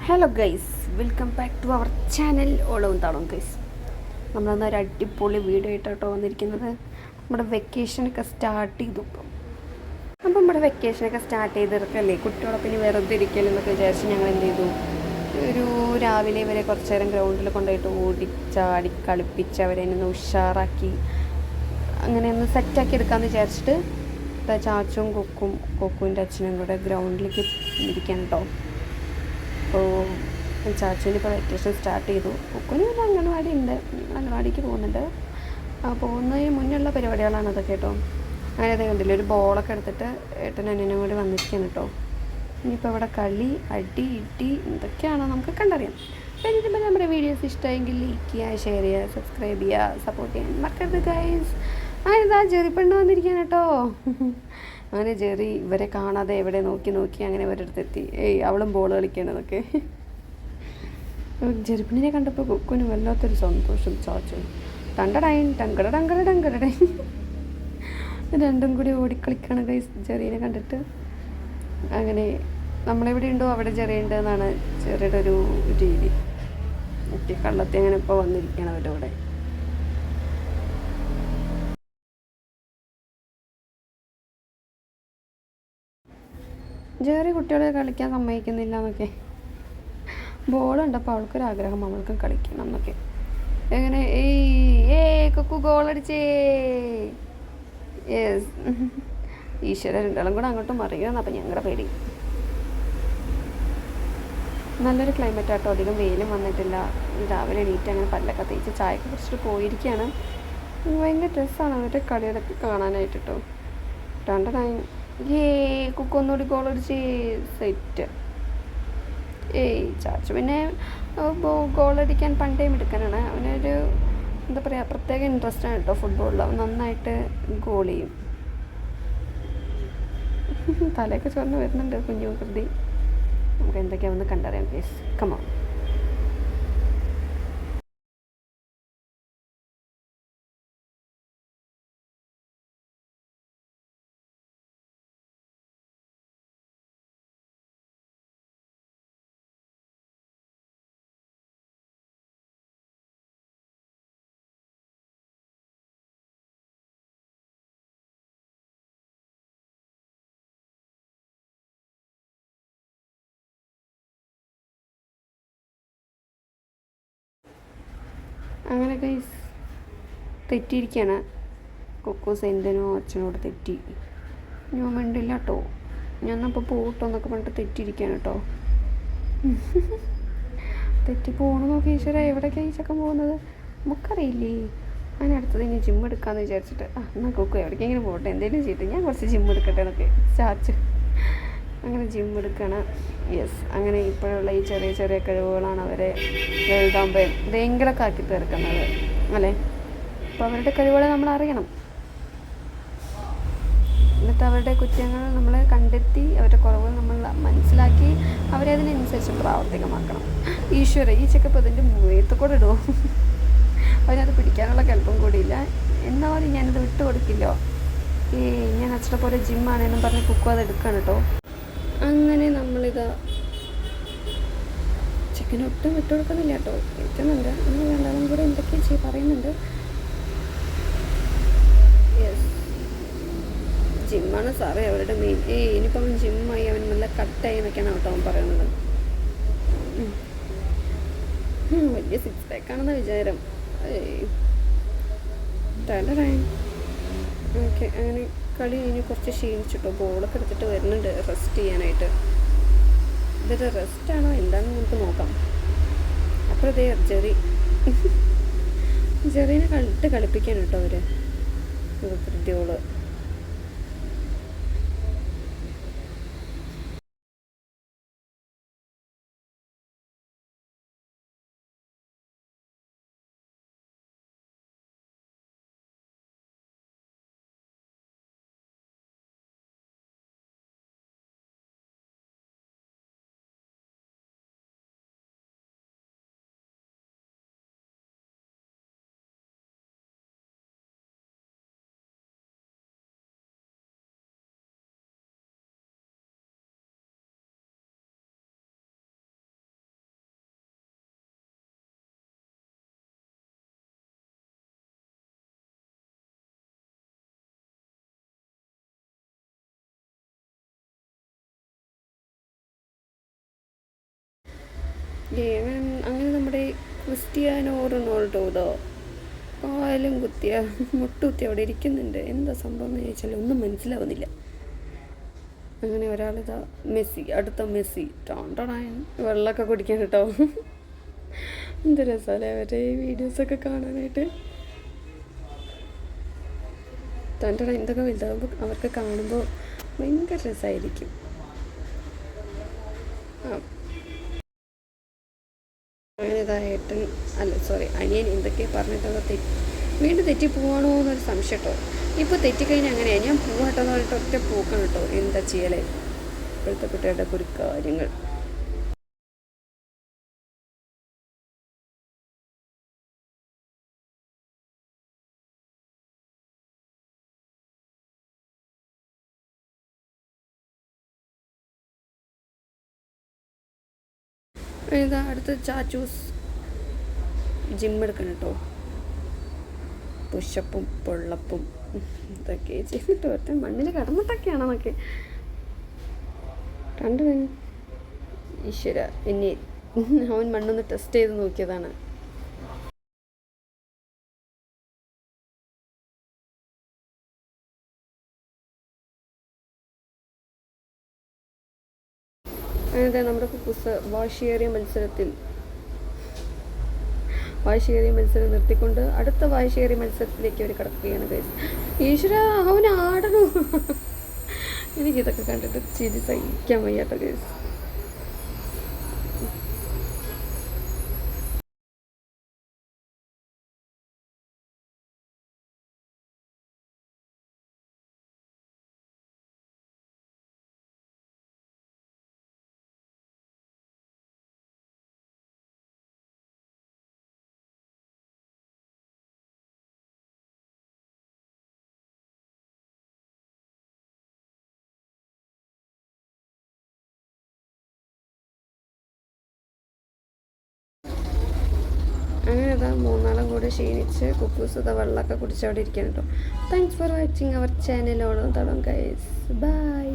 Hello guys, welcome back to our channel Olavum Thalavum guys. നമ്മളന്നൊരു അടിപൊളി video ആയിട്ടോ വന്നിരിക്കുന്നത്. നമ്മുടെ വെക്കേഷനൊക്കെ സ്റ്റാർട്ട് ചെയ്തു. അപ്പം നമ്മുടെ വെക്കേഷനൊക്കെ സ്റ്റാർട്ട് ചെയ്തിരിക്കല്ലേ, കുട്ടികളൊപ്പം ഇനി വെറുതെ ഇരിക്കലെന്നൊക്കെ വിചാരിച്ച് ഞങ്ങൾ എന്ത് ചെയ്തു, ഒരു രാവിലെ വരെ കുറച്ച് നേരം ഗ്രൗണ്ടിൽ കൊണ്ടുപോയിട്ട് ഓടിച്ചാടി കളിപ്പിച്ച് അവരെ ഒന്ന് ഉഷാറാക്കി അങ്ങനെ ഒന്ന് സെറ്റാക്കി എടുക്കാമെന്ന് വിചാരിച്ചിട്ട് ചാച്ചും കൊക്കുവിൻ്റെ അച്ഛനും കൂടെ ഗ്രൗണ്ടിലേക്ക് ഇരിക്കാൻ കേട്ടോ. അപ്പോൾ ചാച്ചുവിന് ഇപ്പോൾ വെക്കേഷൻ സ്റ്റാർട്ട് ചെയ്തു. കൊക്കുന് ഒരു അംഗൻവാടി ഉണ്ട്, അംഗൻവാടിക്ക് പോകുന്നുണ്ട്. പോകുന്നതിന് മുന്നുള്ള പരിപാടികളാണ് അതൊക്കെ കേട്ടോ. അങ്ങനെ അത് കണ്ടില്ല, ഒരു ബോളൊക്കെ എടുത്തിട്ട് ഏട്ടനും അനിയനും കൂടി വന്നിരിക്കുകയാണ് കേട്ടോ. ഇനിയിപ്പോൾ ഇവിടെ കളി, അടി, ഇടി എന്തൊക്കെയാണോ നമുക്ക് കണ്ടറിയാം. അപ്പോൾ ഇതിപ്പോൾ നമ്മുടെ വീഡിയോസ് ഇഷ്ടമായെങ്കിൽ ലൈക്ക് ചെയ്യുക, ഷെയർ ചെയ്യുക, സബ്സ്ക്രൈബ് ചെയ്യുക, സപ്പോർട്ട് ചെയ്യാൻ മറക്കരുത് ഗൈസ്. ഇതാ ജെറിപ്പെണ്ണ് വന്നിരിക്കുകയാണ് കേട്ടോ. അങ്ങനെ ജെറി ഇവരെ കാണാതെ എവിടെ നോക്കി അങ്ങനെ ഇവരുടെ അടുത്തെത്തി. അവളും ബോൾ കളിക്കണതൊക്കെ. ജെറിപ്പെണ്ണിനെ കണ്ടപ്പോൾ കൊക്കുന് വല്ലാത്തൊരു സന്തോഷം. ചാച്ചു ടങ്കടൈൻ ടങ്കട ടങ്കട ടങ്കടൈ രണ്ടും കൂടി ഓടിക്കളിക്കാണ് ഗൈസ് ജെറീനെ കണ്ടിട്ട്. അങ്ങനെ നമ്മളെവിടെ ഉണ്ടോ അവിടെ ജെറി ഉണ്ട് എന്നാണ് ചെറിയുടെ ഒരു രീതി. കള്ളത്തി അങ്ങനെ ഇപ്പോൾ വന്നിരിക്കണം അവരുടെ കൂടെ. ജെറി കുട്ടികളെ കളിക്കാൻ സമ്മതിക്കുന്നില്ല എന്നൊക്കെ. ബോളുണ്ടപ്പോൾ അവൾക്കൊരാഗ്രഹം അവൾക്കും കളിക്കണം എന്നൊക്കെ. എങ്ങനെ കൊക്കു ഗോളടിച്ചേ. യെസ്, ഈശ്വര രണ്ടാളും കൂടെ അങ്ങോട്ടും മറിയണം. അപ്പം ഞങ്ങളുടെ പേടി. നല്ലൊരു ക്ലൈമറ്റ് ആട്ടോ, അധികം വെയിലും വന്നിട്ടില്ല. രാവിലെ എണീറ്റ് അങ്ങനെ പല്ലൊക്കെ തേച്ച് ചായയൊക്കെ കുറിച്ചിട്ട് പോയിരിക്കുകയാണ്. ഭയങ്കര ഡ്രസ്സാണ് അവരുടെ കളികളൊക്കെ കാണാനായിട്ട് കേട്ടോ. രണ്ടായി കുക്കൊന്നുകൂടി ഗോളടിച്ച് സെറ്റ്. ചാച്ചു പിന്നെ ഗോളടിക്കാൻ പണ്ടേ എടുക്കാനാണ്. അവനൊരു എന്താ പറയുക, പ്രത്യേക ഇൻട്രസ്റ്റാണ് കേട്ടോ ഫുട്ബോളിൽ. അവൻ നന്നായിട്ട് ഗോൾ ചെയ്യും. തലയൊക്കെ ചൊറിഞ്ഞ് വരുന്നുണ്ട് കുഞ്ഞു കൃതി. നമുക്ക് എന്തൊക്കെയാണെന്ന് കണ്ടറിയാം പ്ലീസ്. കമോൺ. അങ്ങനെ ഗൈസ് തെറ്റിയിരിക്കുകയാണ്. കൊക്കോ സെൻറ്റനോ അച്ഛനോട് തെറ്റി. ഞാൻ മിണ്ടില്ല കേട്ടോ. ഞാനപ്പോൾ പോകട്ടോ എന്നൊക്കെ പറഞ്ഞിട്ട് തെറ്റിയിരിക്കുകയാണ് കേട്ടോ. തെറ്റി പോകണം നോക്കി. ഈശ്വര എവിടേക്കാണ് ഈ ചക്കൻ പോകുന്നത് നമുക്കറിയില്ലേ. അതിനടുത്തത് ഇനി ജിം എടുക്കാമെന്ന് വിചാരിച്ചിട്ട് എന്നാൽ കൊക്കോ എവിടേക്കെങ്കിലും പോകട്ടെ, എന്തെങ്കിലും ചെയ്തിട്ട് ഞാൻ കുറച്ച് ജിം എടുക്കട്ടെ എന്നൊക്കെ ചാച്ച് അങ്ങനെ ജിം എടുക്കണം. യെസ്, അങ്ങനെ ഇപ്പോഴുള്ള ഈ ചെറിയ ചെറിയ കഴിവുകളാണ് അവരെ വലുതാകുമ്പോൾ ഭയങ്കരമൊക്കെ ആക്കി തീർക്കുന്നത് അല്ലേ. അപ്പോൾ അവരുടെ കഴിവുകളെ നമ്മൾ അറിയണം. എന്നിട്ട് അവരുടെ കുറ്റങ്ങൾ നമ്മൾ കണ്ടെത്തി അവരുടെ കുറവുകൾ നമ്മൾ മനസ്സിലാക്കി അവരെ അതിനനുസരിച്ച് പ്രാവർത്തികമാക്കണം. ഈശ്വര, ഈ ചെക്കപ്പ് അതിൻ്റെ മുഖത്ത് കൂടെ ഇടുമോ? അവനത് പിടിക്കാനുള്ള കെൽപ്പം കൂടിയില്ല. എന്നാ പറയും, ഞാനത് വിട്ടു കൊടുക്കില്ലോ. ഞാൻ അച്ഛനെ പോലെ ജിമ്മാണെന്നും പറഞ്ഞ് കുക്കും അത് എടുക്കുകയാണ് കേട്ടോ. അങ്ങനെ നമ്മളിതാ ചിക്കൻ ഒട്ടും വിട്ടു കൊടുക്കുന്നില്ല കേട്ടോ. എത്തുന്നുണ്ട്. അങ്ങനെ രണ്ടാളും കൂടെ എന്തൊക്കെയാണ് പറയുന്നുണ്ട്. യെസ്, ജിമ്മാണ് സാറേ അവരുടെ മെയിൻ. ഇനിയിപ്പോൾ അവൻ ജിമ്മായി, അവൻ നല്ല കട്ടായി എന്നൊക്കെയാണ് കേട്ടോ അവൻ പറയുന്നത്. വലിയ സിക്സ് പാക്കാണെന്ന വിചാരം. ഓക്കെ, അങ്ങനെ കളി കഴിഞ്ഞ് കുറച്ച് ക്ഷീണിച്ചിട്ടോ. ബോളൊക്കെ എടുത്തിട്ട് വരുന്നുണ്ട് റെസ്റ്റ് ചെയ്യാനായിട്ട്. ഇതൊരു റെസ്റ്റാണോ എന്താണെന്ന് നമുക്ക് നോക്കാം. അപ്പോൾ ഇതേ ജെറീനെ കളിപ്പിക്കാൻ കേട്ടോ അവർ കൃത്യോള്. അങ്ങനെ നമ്മുടെ ക്രിസ്ത്യാനോ റൊണാൾഡോ ഇതോ കാലും കുത്തിയ മുട്ടുകുത്തി അവിടെ ഇരിക്കുന്നുണ്ട്. എന്താ സംഭവം എന്ന് ചോദിച്ചാൽ ഒന്നും മനസ്സിലാവുന്നില്ല. അങ്ങനെ ഒരാളിതാ മെസ്സി, അടുത്ത മെസ്സി ടോണ്ടോണാൻ വെള്ളമൊക്കെ കുടിക്കാൻ കേട്ടോ. എന്ത് രസമല്ലേ അവരുടെ ഈ വീഡിയോസൊക്കെ കാണാനായിട്ട്. ടോണ്ടോണ എന്തൊക്കെ വലുതാകുമ്പോൾ അവർക്ക് കാണുമ്പോൾ ഭയങ്കര രസമായിരിക്കും. അങ്ങനെ ഇതാ ഏട്ടൻ അനിയൻ എന്തൊക്കെയാണ് പറഞ്ഞിട്ട് വീണ്ടും തെറ്റി പോവാണോ എന്നൊരു സംശയം കേട്ടോ. ഇപ്പോൾ തെറ്റിക്കഴിഞ്ഞാൽ അങ്ങനെയാണ്, ഞാൻ പോവാട്ടോ എന്ന് പറഞ്ഞിട്ട് ഒറ്റ പോക്കണം കേട്ടോ. എന്താ ചെയ്യലേ ഇപ്പോഴത്തെ കുട്ടികളുടെ ഒരു കാര്യങ്ങൾ. ഇതാ അടുത്ത് ചാച്ചൂസ് ജിം എടുക്കണം കേട്ടോ. പുഷപ്പും പൊള്ളപ്പും ഇതൊക്കെ ചെയ്തിട്ട് ഒറ്റ മണ്ണിൽ കിടന്നിട്ടൊക്കെയാണെന്നൊക്കെ കണ്ടു. ഈശ്വര, എന്നെ അവൻ മണ്ണൊന്ന് ടെസ്റ്റ് ചെയ്ത് നോക്കിയതാണ്. അതെ, നമ്മുടെ കുക്കുസ് വാശിയേറിയ മത്സരം നിർത്തിക്കൊണ്ട് അടുത്ത വാശിയേറിയ മത്സരത്തിലേക്ക് അവർ കിടക്കുകയാണ് ഗൈസ്. ഈശ്വര, അവൻ ആടണു. എനിക്കിതൊക്കെ കണ്ടിട്ട് ചിരി സഹിക്കാൻ വയ്യാട്ടോ ഗൈസ്. അങ്ങനെ അതാ മൂന്നാളും കൂടി ക്ഷീണിച്ച് കുക്കൂസ് വെള്ളമൊക്കെ കുടിച്ചവിടെ ഇരിക്കണം കേട്ടോ. Thanks for watching our channel. ഓണം തടം ഗൈസ്. ബൈ.